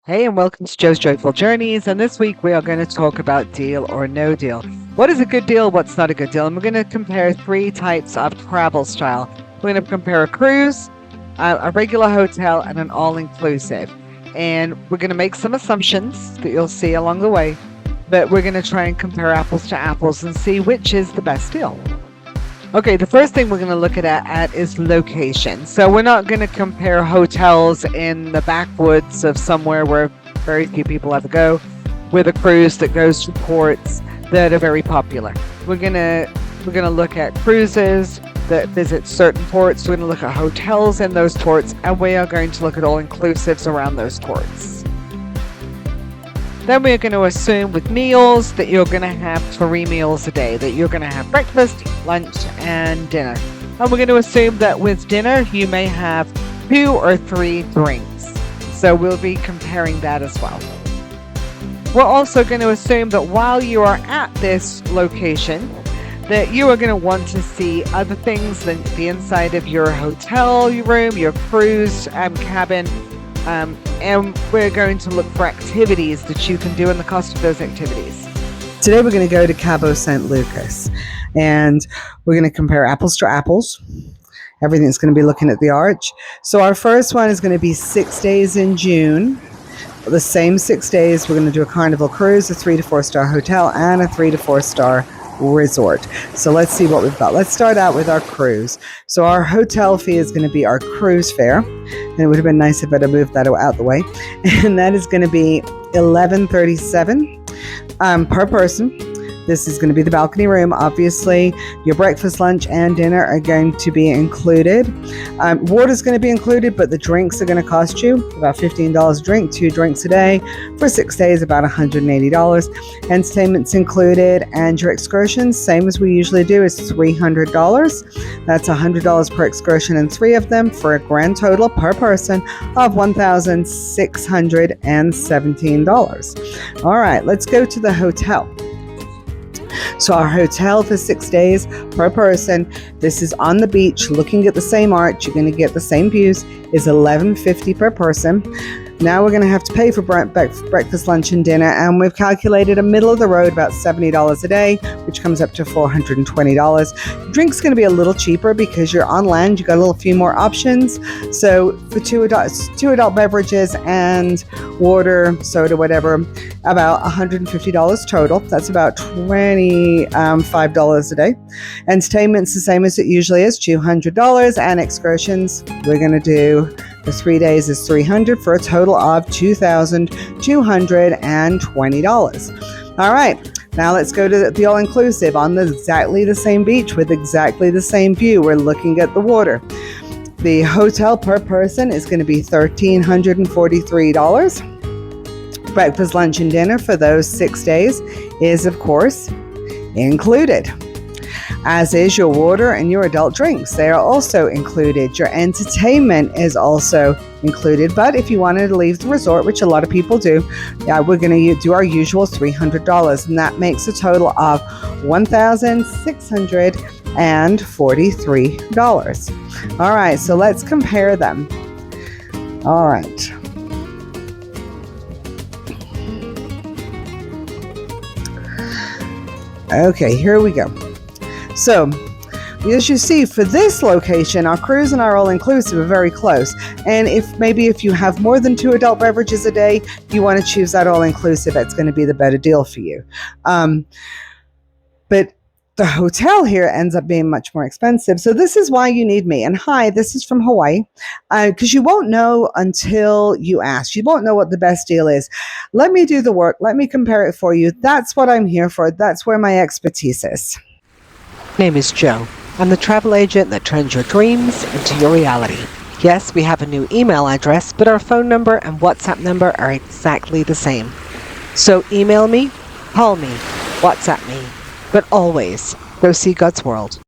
Hey, and welcome to Joe's Joyful Journeys. And this week we are going to talk about deal or no deal. What is a good deal? What's not a good deal? And we're going to compare three types of travel style. We're going to compare a cruise, a regular hotel, and an all-inclusive. And we're going to make some assumptions that you'll see along the way. But we're going to try and compare apples to apples and see which is the best deal. Okay, the first thing we're going to look at is location. So we're not going to compare hotels in the backwoods of somewhere where very few people ever go with a cruise that goes to ports that are very popular. We're going to look at cruises that visit certain ports. We're going to look at hotels in those ports, and we are going to look at all-inclusives around those ports. Then we're going to assume with meals that you're going to have 3 meals a day, that you're going to have breakfast, lunch, and dinner. And we're going to assume that with dinner, you may have 2 or 3 drinks. So we'll be comparing that as well. We're also going to assume that while you are at this location, that you are going to want to see other things than the inside of your hotel room, your cruise cabin, and we're going to look for activities that you can do and the cost of those activities. Today we're going to go to Cabo San Lucas, and we're going to compare apples to apples. Everything's going to be looking at the arch. So our first one is going to be 6 days in June. The same 6 days, we're going to do a Carnival cruise, a 3 to 4 star hotel, and a 3 to 4 star resort. So let's see what we've got. Let's start out with our cruise. So our hotel fee is going to be our cruise fare, and it would have been nice if I'd have moved that out the way, and that is going to be $11.37 per person. This is going to be the balcony room. Obviously, your breakfast, lunch, and dinner are going to be included. Water is going to be included, but the drinks are going to cost you about $15 a drink, 2 drinks a day. For 6 days, about $180. Entertainment's included, and your excursions, same as we usually do, is $300. That's $100 per excursion and 3 of them, for a grand total per person of $1,617. All right, let's go to the hotel. So our hotel for 6 days per person, this is on the beach looking at the same arch, you're going to get the same views, is $11.50 per person. Now we're going to have to pay for breakfast, lunch, and dinner, and we've calculated a middle of the road about $70 a day, which comes up to $420. Drink's going to be a little cheaper because you're on land, you got a few more options. So for two adult beverages and water, soda, whatever, about $150 total. That's about $25 a day. Entertainment's the same as it usually is, $200, and excursions, we're going to do the 3 days is $300 for a total of $2,220. All right, now let's go to the all-inclusive on exactly the same beach with exactly the same view. We're looking at the water. The hotel per person is going to be $1,343. Breakfast, lunch, and dinner for those 6 days is, of course, included, as is your water and your adult drinks. They are also included. Your entertainment is also included, but if you wanted to leave the resort, which a lot of people do, we're going to do our usual $300, and that makes a total of $1,643. All right, so let's compare them. All right. Okay, here we go. So, as you see, for this location, our cruise and our all-inclusive are very close. And if you have more than 2 adult beverages a day, you want to choose that all-inclusive. That's going to be the better deal for you. But the hotel here ends up being much more expensive. So this is why you need me. And hi, this is from Hawaii. Because you won't know until you ask. You won't know what the best deal is. Let me do the work. Let me compare it for you. That's what I'm here for. That's where my expertise is. My name is Joe. I'm the travel agent that turns your dreams into your reality. Yes, we have a new email address, but our phone number and WhatsApp number are exactly the same. So email me, call me, WhatsApp me, but always go see God's world.